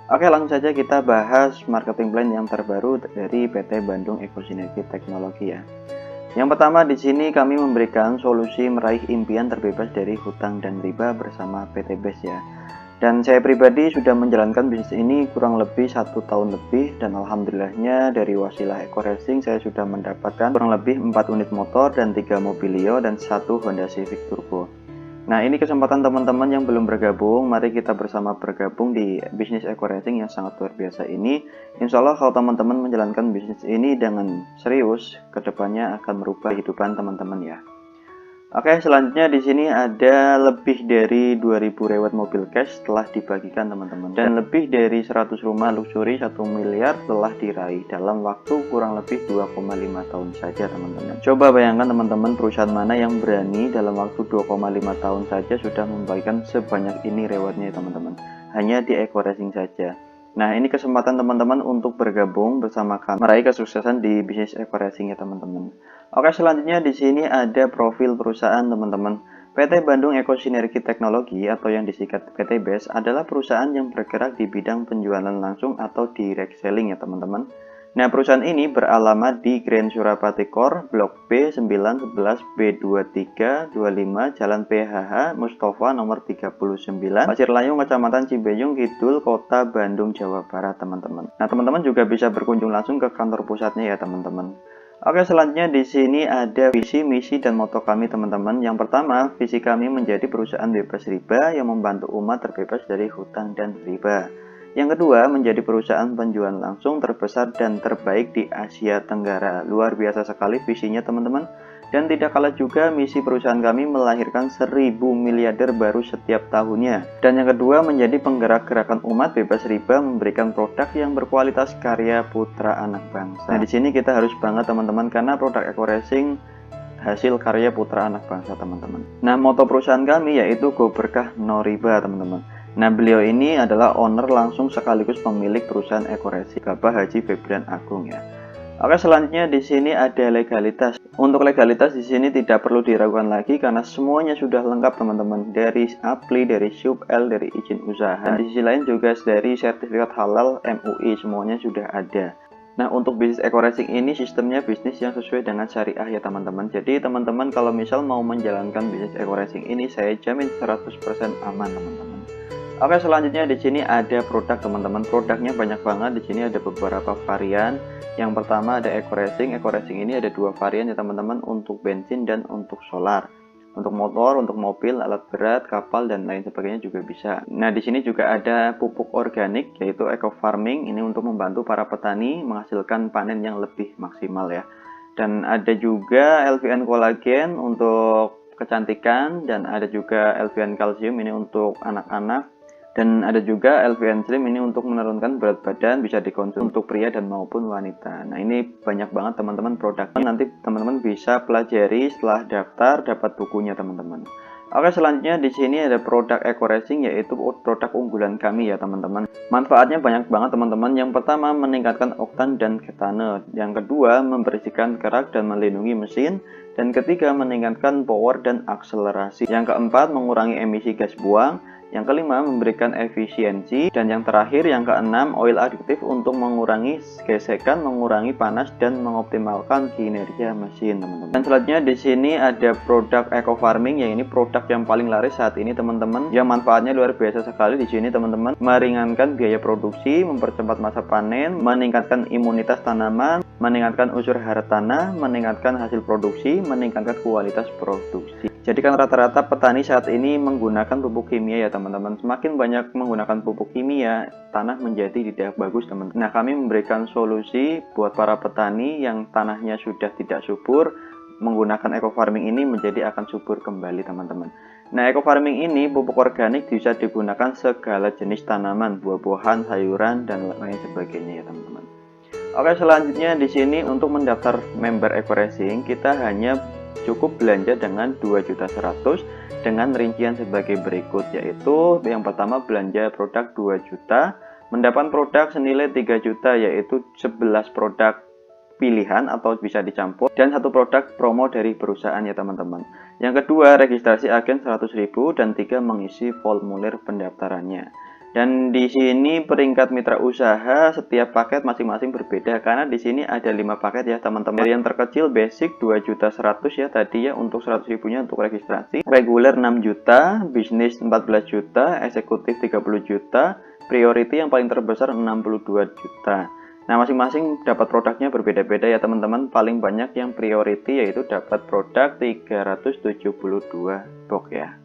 Oke, langsung saja kita bahas marketing plan yang terbaru dari PT Bandung Ekosinergi Teknologi ya. Yang pertama di sini kami memberikan solusi meraih impian terbebas dari hutang dan riba bersama PT BES ya. Dan saya pribadi sudah menjalankan bisnis ini kurang lebih 1 tahun lebih, dan alhamdulillahnya dari wasilah Eko Racing saya sudah mendapatkan kurang lebih 4 unit motor dan 3 Mobilio dan 1 Honda Civic Turbo. Nah, ini kesempatan teman-teman yang belum bergabung, mari kita bersama bergabung di bisnis Eko Racing yang sangat luar biasa ini. Insya Allah kalau teman-teman menjalankan bisnis ini dengan serius, kedepannya akan merubah kehidupan teman-teman ya. Oke, selanjutnya di sini ada lebih dari 2000 reward mobil cash telah dibagikan teman-teman, dan lebih dari 100 rumah luxury 1 miliar telah diraih dalam waktu kurang lebih 2,5 tahun saja teman-teman. Coba bayangkan teman-teman, perusahaan mana yang berani dalam waktu 2,5 tahun saja sudah membagikan sebanyak ini rewardnya teman-teman, hanya di Eko Racing saja. Nah, ini kesempatan teman-teman untuk bergabung bersama kami meraih kesuksesan di bisnis Eko Racing ya teman-teman. Oke, selanjutnya di sini ada profil perusahaan teman-teman. PT Bandung Ekosinergi Teknologi atau yang disingkat PT BES adalah perusahaan yang bergerak di bidang penjualan langsung atau direct selling ya teman-teman. Nah, perusahaan ini beralamat di Grand Surapati Core, Blok B 911 B2325, Jalan PHH Mustafa nomor 39, Pasir Layung, Kecamatan Cibenying Kidul, Kota Bandung, Jawa Barat teman-teman. Nah, teman-teman juga bisa berkunjung langsung ke kantor pusatnya ya teman-teman. Oke, selanjutnya di sini ada visi, misi, dan moto kami teman-teman. Yang pertama, visi kami menjadi perusahaan bebas riba yang membantu umat terbebas dari hutang dan riba. Yang kedua, menjadi perusahaan penjualan langsung terbesar dan terbaik di Asia Tenggara. Luar biasa sekali visinya teman-teman. Dan tidak kalah juga misi perusahaan kami melahirkan 1000 miliarder baru setiap tahunnya. Dan yang kedua, menjadi penggerak gerakan umat bebas riba, memberikan produk yang berkualitas karya putra anak bangsa. Nah, di sini kita harus bangga teman-teman karena produk Eko Racing hasil karya putra anak bangsa teman-teman. Nah, moto perusahaan kami yaitu Go Berkah No Riba teman-teman. Nah, beliau ini adalah owner langsung sekaligus pemilik perusahaan Eko Racing, Bapak Haji Febrian Agung ya. Oke, selanjutnya di sini ada legalitas. Untuk legalitas di sini tidak perlu diragukan lagi karena semuanya sudah lengkap teman-teman. Dari APLI, dari SUBL, dari izin usaha. Dan di sisi lain juga dari sertifikat halal MUI semuanya sudah ada. Nah, untuk bisnis Eko Racing ini sistemnya bisnis yang sesuai dengan syariah ya teman-teman. Jadi teman-teman kalau misal mau menjalankan bisnis Eko Racing ini, saya jamin 100% aman teman-teman. Oke, selanjutnya di sini ada produk teman-teman. Produknya banyak banget. Di sini ada beberapa varian. Yang pertama ada Eko Racing. Eko Racing ini ada 2 varian ya teman-teman, untuk bensin dan untuk solar. Untuk motor, untuk mobil, alat berat, kapal, dan lain sebagainya juga bisa. Nah, di sini juga ada pupuk organik yaitu Eco Farming. Ini untuk membantu para petani menghasilkan panen yang lebih maksimal ya. Dan ada juga LVN Collagen untuk kecantikan, dan ada juga LVN Calcium ini untuk anak-anak. Dan ada juga LVN Slim ini untuk menurunkan berat badan, bisa dikonsumsi untuk pria dan maupun wanita. Nah, ini banyak banget teman-teman produknya. Nanti teman-teman bisa pelajari setelah daftar, dapat bukunya teman-teman. Oke, selanjutnya di sini ada produk Eko Racing yaitu produk unggulan kami ya teman-teman. Manfaatnya banyak banget teman-teman. Yang pertama, meningkatkan oktan dan ketane. Yang kedua, membersihkan kerak dan melindungi mesin. Dan ketiga, meningkatkan power dan akselerasi. Yang keempat, mengurangi emisi gas buang. Yang kelima, memberikan efisiensi. Dan yang terakhir, yang keenam, oil additive untuk mengurangi gesekan, mengurangi panas, dan mengoptimalkan kinerja mesin teman-teman. Dan selanjutnya di sini ada produk Eco Farming, yang ini produk yang paling laris saat ini teman-teman, yang manfaatnya luar biasa sekali. Di sini teman-teman, meringankan biaya produksi, mempercepat masa panen, meningkatkan imunitas tanaman, meningkatkan unsur hara tanah, meningkatkan hasil produksi, meningkatkan kualitas produksi. Jadi kan rata-rata petani saat ini menggunakan pupuk kimia ya teman-teman. Semakin banyak menggunakan pupuk kimia, tanah menjadi tidak bagus teman-teman. Nah, kami memberikan solusi buat para petani yang tanahnya sudah tidak subur. Menggunakan Eco Farming ini menjadi akan subur kembali teman-teman. Nah, Eco Farming ini pupuk organik bisa digunakan segala jenis tanaman, buah-buahan, sayuran, dan lain sebagainya ya teman-teman. Oke, selanjutnya di sini untuk mendaftar member Eko Racing, kita hanya cukup belanja dengan 2.100.000 dengan rincian sebagai berikut, yaitu yang pertama belanja produk 2 juta, mendapat produk senilai 3 juta yaitu 11 produk pilihan atau bisa dicampur, dan 1 produk promo dari perusahaan ya teman-teman. Yang kedua, registrasi agen 100.000 dan 3 mengisi formulir pendaftarannya. Dan di sini peringkat mitra usaha setiap paket masing-masing berbeda karena di sini ada 5 paket ya teman-teman. Dari yang terkecil basic 2.100.000 ya tadi ya untuk 100.000-nya untuk registrasi. Reguler 6 juta, bisnis 14 juta, eksekutif 30 juta, priority yang paling terbesar 62 juta. Nah, masing-masing dapat produknya berbeda-beda ya teman-teman. Paling banyak yang priority yaitu dapat produk 372 box ya.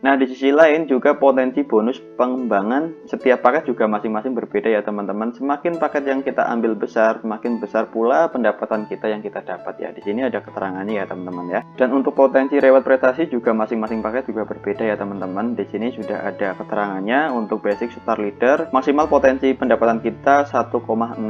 Nah, di sisi lain juga potensi bonus pengembangan setiap paket juga masing-masing berbeda ya teman-teman. Semakin paket yang kita ambil besar, semakin besar pula pendapatan kita yang kita dapat ya. Di sini ada keterangannya ya teman-teman ya. Dan untuk potensi reward prestasi juga masing-masing paket juga berbeda ya teman-teman. Di sini sudah ada keterangannya. Untuk basic star leader, maksimal potensi pendapatan kita 1,6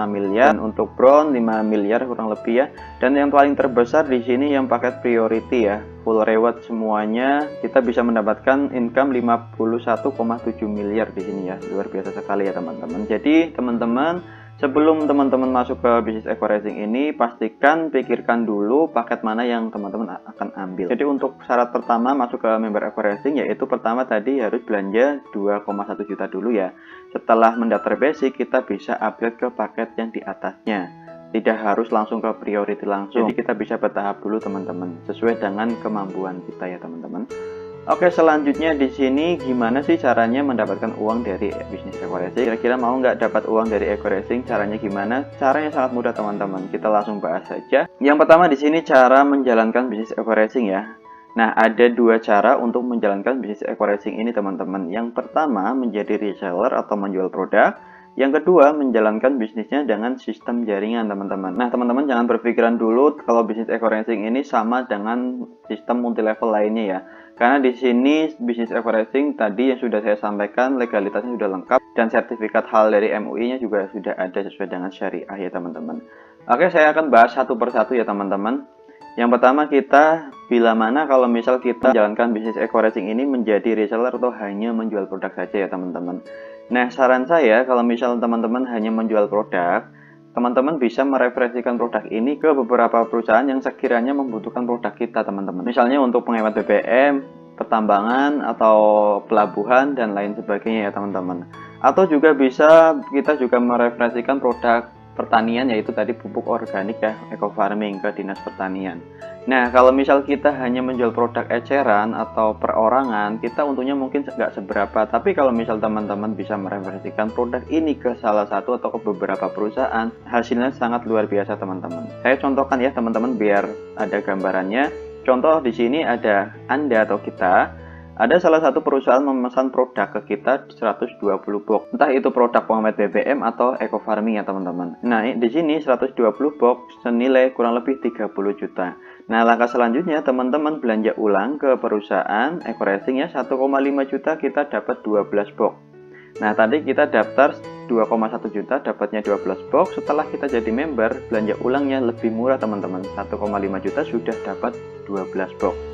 miliar dan untuk bronze 5 miliar kurang lebih ya. Dan yang paling terbesar di sini yang paket priority ya. Full reward semuanya kita bisa mendapatkan income 51,7 miliar di sini ya. Luar biasa sekali ya teman-teman. Jadi teman-teman, sebelum teman-teman masuk ke bisnis eco racing ini, pastikan pikirkan dulu paket mana yang teman-teman akan ambil. Jadi untuk syarat pertama masuk ke member eco racing yaitu pertama tadi harus belanja 2,1 juta dulu ya. Setelah mendaftar basic kita bisa upgrade ke paket yang di atasnya. Tidak harus langsung ke priority langsung. Jadi kita bisa bertahap dulu teman-teman, sesuai dengan kemampuan kita ya teman-teman. Oke, selanjutnya di sini gimana sih caranya mendapatkan uang dari bisnis eco racing? Kira-kira mau nggak dapat uang dari eco racing? Caranya gimana? Caranya sangat mudah teman-teman. Kita langsung bahas saja. Yang pertama di sini cara menjalankan bisnis eco racing ya. Nah, ada dua cara untuk menjalankan bisnis eco racing ini teman-teman. Yang pertama menjadi reseller atau menjual produk. Yang kedua, menjalankan bisnisnya dengan sistem jaringan, teman-teman. Nah, teman-teman jangan berpikiran dulu kalau bisnis eco racing ini sama dengan sistem multi level lainnya ya. Karena di sini bisnis eco racing tadi yang sudah saya sampaikan legalitasnya sudah lengkap dan sertifikat halal dari MUI-nya juga sudah ada sesuai dengan syariah ya, teman-teman. Oke, saya akan bahas satu persatu ya, teman-teman. Yang pertama kita bila mana kalau misal kita menjalankan bisnis eco racing ini menjadi reseller atau hanya menjual produk saja ya, teman-teman. Nah, saran saya kalau misal teman-teman hanya menjual produk, teman-teman bisa mereferensikan produk ini ke beberapa perusahaan yang sekiranya membutuhkan produk kita, teman-teman. Misalnya untuk penghemat BBM, pertambangan, atau pelabuhan, dan lain sebagainya ya, teman-teman. Atau juga bisa kita juga mereferensikan produk pertanian, yaitu tadi pupuk organik ya, eco farming, ke dinas pertanian. Nah, kalau misal kita hanya menjual produk eceran atau perorangan, kita untungnya mungkin nggak seberapa. Tapi kalau misal teman-teman bisa mereferensikan produk ini ke salah satu atau ke beberapa perusahaan, hasilnya sangat luar biasa teman-teman. Saya contohkan ya teman-teman biar ada gambarannya. Contoh di sini ada Anda atau kita. Ada salah satu perusahaan memesan produk ke kita 120 box. Entah itu produk penghemat BBM atau eco farming ya teman-teman. Nah, di sini 120 box senilai kurang lebih 30 juta. Nah, langkah selanjutnya teman-teman belanja ulang ke perusahaan eco racing ya, 1,5 juta kita dapat 12 box. Nah, tadi kita daftar 2,1 juta dapatnya 12 box. Setelah kita jadi member, belanja ulangnya lebih murah teman-teman. 1,5 juta sudah dapat 12 box.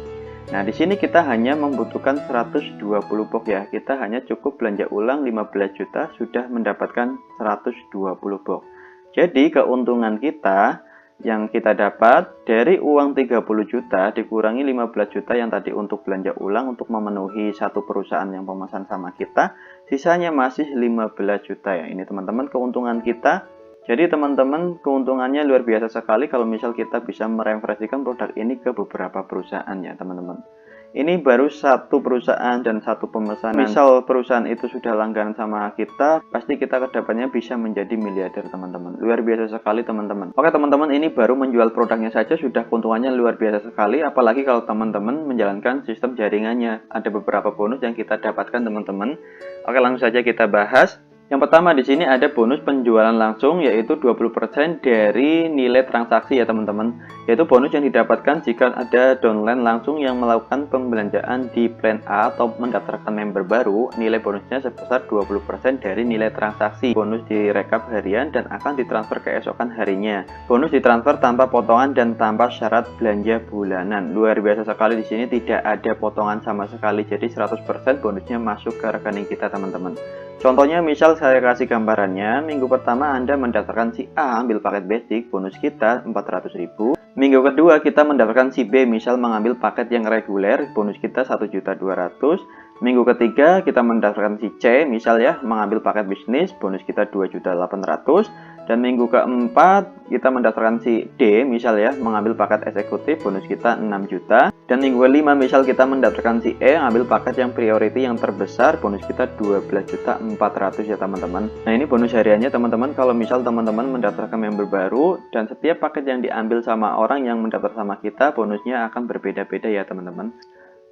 Nah, di sini kita hanya membutuhkan 120 box ya. Kita hanya cukup belanja ulang 15 juta sudah mendapatkan 120 box. Jadi keuntungan kita yang kita dapat dari uang 30 juta dikurangi 15 juta yang tadi untuk belanja ulang untuk memenuhi satu perusahaan yang pemesan sama kita, sisanya masih 15 juta ya. Ini teman-teman keuntungan kita. Jadi teman-teman keuntungannya luar biasa sekali kalau misal kita bisa mereferensikan produk ini ke beberapa perusahaan ya teman-teman. Ini baru satu perusahaan dan satu pemesanan. Misal perusahaan itu sudah langganan sama kita, pasti kita kedepannya bisa menjadi miliarder teman-teman. Luar biasa sekali teman-teman. Oke teman-teman, ini baru menjual produknya saja sudah keuntungannya luar biasa sekali. Apalagi kalau teman-teman menjalankan sistem jaringannya. Ada beberapa bonus yang kita dapatkan teman-teman. Oke, langsung saja kita bahas. Yang pertama di sini ada bonus penjualan langsung yaitu 20% dari nilai transaksi ya teman-teman. Yaitu bonus yang didapatkan jika ada downline langsung yang melakukan pembelanjaan di plan A atau mendaftarkan member baru, nilai bonusnya sebesar 20% dari nilai transaksi. Bonus direkap harian dan akan ditransfer keesokan harinya. Bonus ditransfer tanpa potongan dan tanpa syarat belanja bulanan. Luar biasa sekali, di sini tidak ada potongan sama sekali. Jadi 100% bonusnya masuk ke rekening kita teman-teman. Contohnya misal saya kasih gambarannya, minggu pertama Anda mendaftarkan si A ambil paket basic, bonus kita 400.000. Minggu kedua kita mendapatkan si B misal mengambil paket yang reguler, bonus kita 1.200.000. Minggu ketiga kita mendaftarkan si C, misal ya, mengambil paket bisnis, bonus kita 2.800.000. Dan minggu keempat kita mendaftarkan si D, misal ya, mengambil paket eksekutif, bonus kita 6 juta. Dan minggu kelima misal kita mendaftarkan si E, ambil paket yang priority yang terbesar, bonus kita 12.400.000 ya teman-teman. Nah ini bonus hariannya teman-teman, kalau misal teman-teman mendaftarkan member baru dan setiap paket yang diambil sama orang yang mendaftar sama kita, bonusnya akan berbeda-beda ya teman-teman.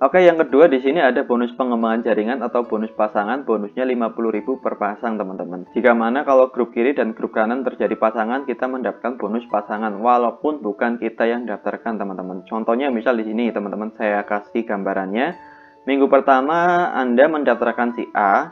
Oke, yang kedua di sini ada bonus pengembangan jaringan atau bonus pasangan, bonusnya 50.000 per pasang teman-teman. Jika mana kalau grup kiri dan grup kanan terjadi pasangan, kita mendapatkan bonus pasangan walaupun bukan kita yang daftarkan teman-teman. Contohnya misal di sini teman-teman saya kasih gambarannya. Minggu pertama Anda mendaftarkan si A,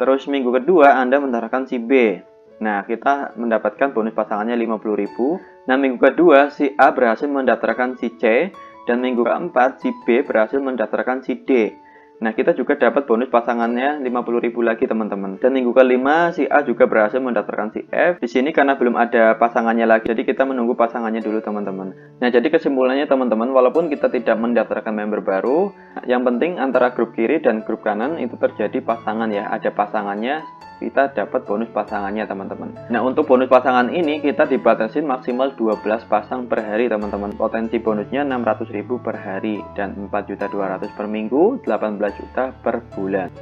terus minggu kedua Anda mendaftarkan si B. Nah, kita mendapatkan bonus pasangannya 50.000. Nah, minggu kedua si A berhasil mendaftarkan si C. Dan minggu keempat si B berhasil mendaftarkan si D. Nah kita juga dapat bonus pasangannya 50.000 lagi teman-teman. Dan minggu kelima si A juga berhasil mendaftarkan si F. Di sini karena belum ada pasangannya lagi, jadi kita menunggu pasangannya dulu teman-teman. Nah jadi kesimpulannya teman-teman, walaupun kita tidak mendaftarkan member baru, yang penting antara grup kiri dan grup kanan itu terjadi pasangan ya, ada pasangannya, kita dapat bonus pasangannya teman-teman. Nah untuk bonus pasangan ini kita dibatasi maksimal 12 pasang per hari teman-teman. Potensi bonusnya 600.000 per hari dan 4.200.000 per minggu, 18 juta per bulan.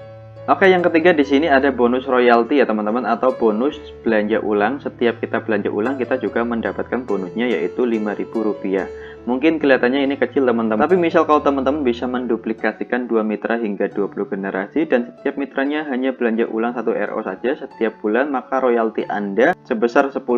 Oke, yang ketiga di sini ada bonus royalti ya teman-teman, atau bonus belanja ulang. Setiap kita belanja ulang kita juga mendapatkan bonusnya yaitu Rp5.000. Mungkin kelihatannya ini kecil teman-teman, tapi misal kalau teman-teman bisa menduplikasikan 2 mitra hingga 20 generasi dan setiap mitranya hanya belanja ulang 1 RO saja setiap bulan, maka royalti Anda sebesar 10,4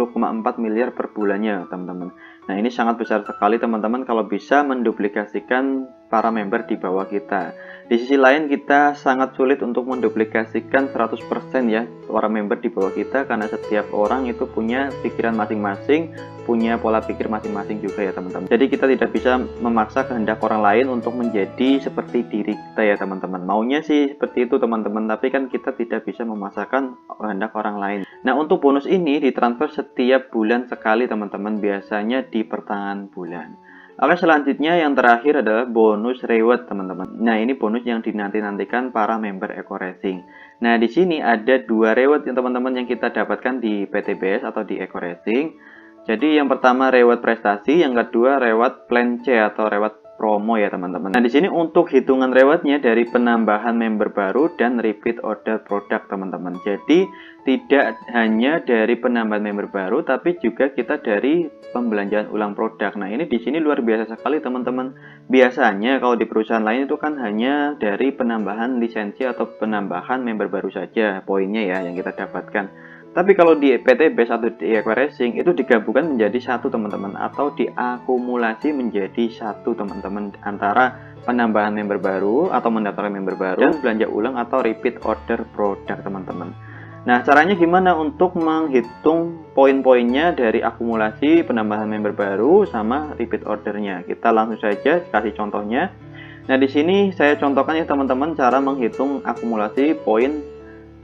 miliar per bulannya teman-teman. Nah ini sangat besar sekali teman-teman kalau bisa menduplikasikan para member di bawah kita. Di sisi lain kita sangat sulit untuk menduplikasikan 100% ya para member di bawah kita, karena setiap orang itu punya pikiran masing-masing, punya pola pikir masing-masing juga ya teman-teman. Jadi kita tidak bisa memaksa kehendak orang lain untuk menjadi seperti diri kita ya teman-teman. Maunya sih seperti itu teman-teman, tapi kan kita tidak bisa memaksakan kehendak orang lain. Nah untuk bonus ini ditransfer setiap bulan sekali teman-teman, biasanya di pertengahan bulan. Oke, selanjutnya yang terakhir adalah bonus reward teman-teman. Nah ini bonus yang dinanti-nantikan para member Eko Racing. Nah di sini ada 2 reward yang teman-teman yang kita dapatkan di PTBS atau di Eko Racing. Jadi yang pertama reward prestasi, yang kedua reward plan C atau reward promo ya teman-teman. Nah di sini untuk hitungan rewardnya dari penambahan member baru dan repeat order produk teman-teman. Jadi tidak hanya dari penambahan member baru, tapi juga kita dari pembelanjaan ulang produk. Nah ini di sini luar biasa sekali teman-teman. Biasanya kalau di perusahaan lain itu kan hanya dari penambahan lisensi atau penambahan member baru saja poinnya ya yang kita dapatkan. Tapi kalau di PTBS atau di Eko Racing itu digabungkan menjadi satu teman-teman, atau diakumulasi menjadi satu teman-teman, antara penambahan member baru atau mendaftarkan member baru dan belanja ulang atau repeat order produk teman-teman. Nah caranya gimana untuk menghitung poin-poinnya dari akumulasi penambahan member baru sama repeat ordernya? Kita langsung saja kasih contohnya. Nah di sini saya contohkan ya teman-teman cara menghitung akumulasi poin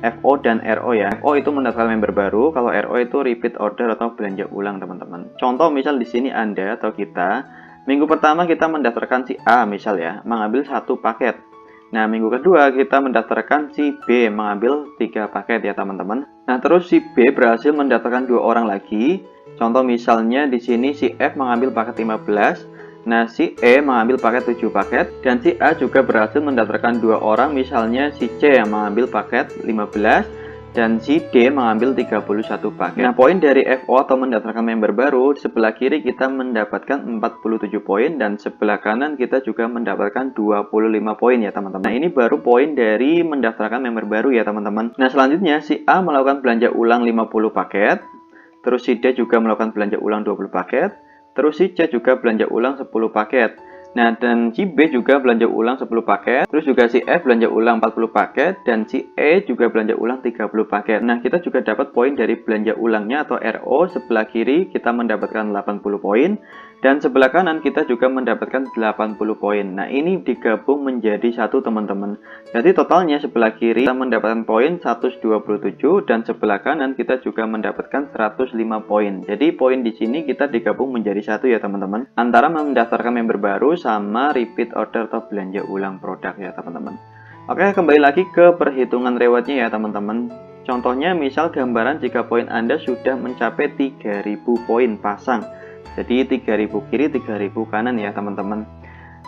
FO dan RO ya. FO itu mendaftarkan member baru, kalau RO itu repeat order atau belanja ulang teman-teman. Contoh misal di sini Anda atau kita, minggu pertama kita mendaftarkan si A misal ya, mengambil 1 paket. Nah minggu kedua kita mendaftarkan si B, mengambil 3 paket ya teman-teman. Nah terus si B berhasil mendaftarkan 2 orang lagi. Contoh misalnya di sini si F mengambil paket 15. Nah, si E mengambil paket 7 paket, dan si A juga berhasil mendaftarkan 2 orang, misalnya si C yang mengambil paket 15, dan si D mengambil 31 paket. Nah, poin dari FO atau mendaftarkan member baru, sebelah kiri kita mendapatkan 47 poin, dan sebelah kanan kita juga mendapatkan 25 poin ya teman-teman. Nah, ini baru poin dari mendaftarkan member baru ya teman-teman. Nah, selanjutnya si A melakukan belanja ulang 50 paket, terus si D juga melakukan belanja ulang 20 paket, terus si C juga belanja ulang 10 paket. Nah, dan si B juga belanja ulang 10 paket. Terus juga si F belanja ulang 40 paket. Dan si E juga belanja ulang 30 paket. Nah, kita juga dapat poin dari belanja ulangnya atau RO. Sebelah kiri kita mendapatkan 80 poin. Dan sebelah kanan kita juga mendapatkan 80 poin. Nah, ini digabung menjadi satu teman-teman. Jadi totalnya sebelah kiri kita mendapatkan poin 127. Dan sebelah kanan kita juga mendapatkan 105 poin. Jadi poin di sini kita digabung menjadi satu ya teman-teman. Antara mendaftarkan member baru sama repeat order atau belanja ulang produk ya teman-teman. Oke, kembali lagi ke perhitungan rewardnya ya teman-teman. Contohnya misal gambaran jika poin Anda sudah mencapai 3000 poin pasang. Jadi 3000 kiri, 3000 kanan ya teman-teman.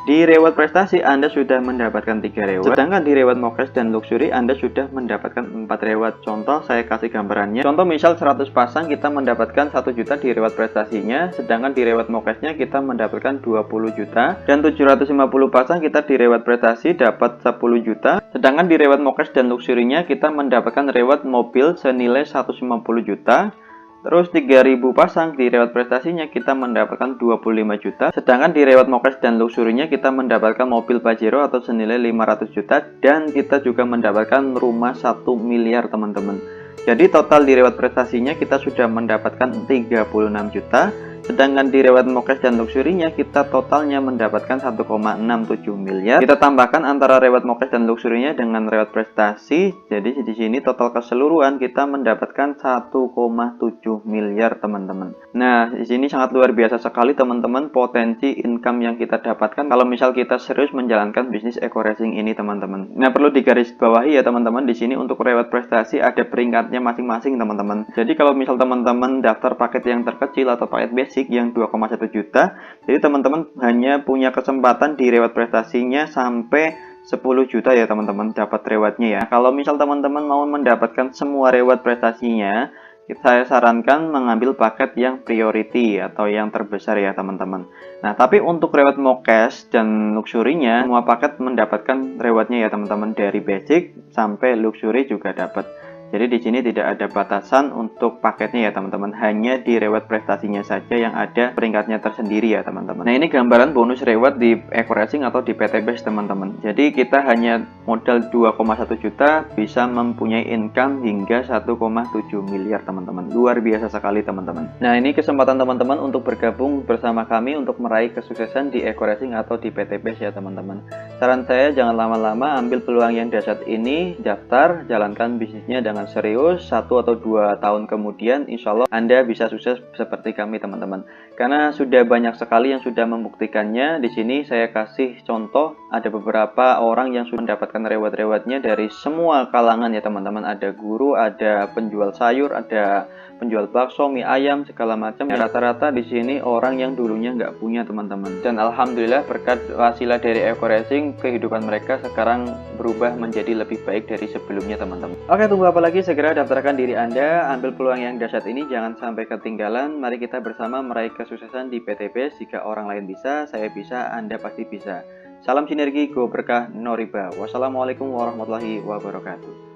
Di reward prestasi Anda sudah mendapatkan 3 reward, sedangkan di reward Mokes dan Luxury Anda sudah mendapatkan 4 reward. Contoh saya kasih gambarannya. Contoh misal 100 pasang kita mendapatkan 1 juta di reward prestasinya, sedangkan di reward Mokesnya kita mendapatkan 20 juta, dan 750 pasang kita di reward prestasi dapat 10 juta, sedangkan di reward Mokes dan Luxury-nya kita mendapatkan reward mobil senilai 150 juta. Terus 3000 pasang di reward prestasinya kita mendapatkan 25 juta. Sedangkan di reward Mokes dan Luxury-nya kita mendapatkan mobil Pajero atau senilai 500 juta. Dan kita juga mendapatkan rumah 1 miliar teman-teman. Jadi total di reward prestasinya kita sudah mendapatkan 36 juta. Sedangkan di reward Mokes dan Luxury-nya kita totalnya mendapatkan 1,67 miliar. Kita tambahkan antara reward Mokes dan Luxury-nya dengan reward prestasi. Jadi di sini total keseluruhan kita mendapatkan 1,7 miliar teman-teman. Nah, di sini sangat luar biasa sekali teman-teman potensi income yang kita dapatkan kalau misal kita serius menjalankan bisnis eco racing ini teman-teman. Nah, perlu digarisbawahi ya teman-teman, di sini untuk reward prestasi ada peringkatnya masing-masing teman-teman. Jadi kalau misal teman-teman daftar paket yang terkecil atau paket basic yang 2,1 juta, jadi teman-teman hanya punya kesempatan di reward prestasinya sampai 10 juta ya teman-teman dapat rewardnya ya. Kalau misal teman-teman mau mendapatkan semua reward prestasinya, saya sarankan mengambil paket yang priority atau yang terbesar ya teman-teman. Nah, tapi untuk reward Mokes dan Luxury-nya, semua paket mendapatkan rewardnya ya teman-teman, dari basic sampai luxury juga dapat. Jadi di sini tidak ada batasan untuk paketnya ya teman-teman, hanya di reward prestasinya saja yang ada peringkatnya tersendiri ya teman-teman. Nah, ini gambaran bonus reward di eco racing atau di PT Base teman-teman. Jadi kita hanya modal 2,1 juta bisa mempunyai income hingga 1,7 miliar teman-teman. Luar biasa sekali teman-teman. Nah, ini kesempatan teman-teman untuk bergabung bersama kami untuk meraih kesuksesan di eco racing atau di PT Base ya teman-teman. Saran saya jangan lama-lama, ambil peluang yang dahsyat ini, daftar, jalankan bisnisnya dengan serius. 1 atau 2 tahun kemudian insya Allah Anda bisa sukses seperti kami teman-teman, karena sudah banyak sekali yang sudah membuktikannya. Di sini saya kasih contoh, ada beberapa orang yang sudah mendapatkan reward-rewardnya dari semua kalangan ya teman-teman. Ada guru, ada penjual sayur, ada penjual bakso, mie ayam, segala macam. Rata-rata di sini orang yang dulunya nggak punya teman-teman, dan alhamdulillah berkat wasilah dari eco racing kehidupan mereka sekarang berubah menjadi lebih baik dari sebelumnya teman-teman. Oke, tunggu apa lagi, segera daftarkan diri Anda, ambil peluang yang dahsyat ini, jangan sampai ketinggalan. Mari kita bersama meraih kesuksesan di PT Base. Jika orang lain bisa, saya bisa, Anda pasti bisa. Salam sinergi, go berkah, no riba. Wassalamualaikum warahmatullahi wabarakatuh.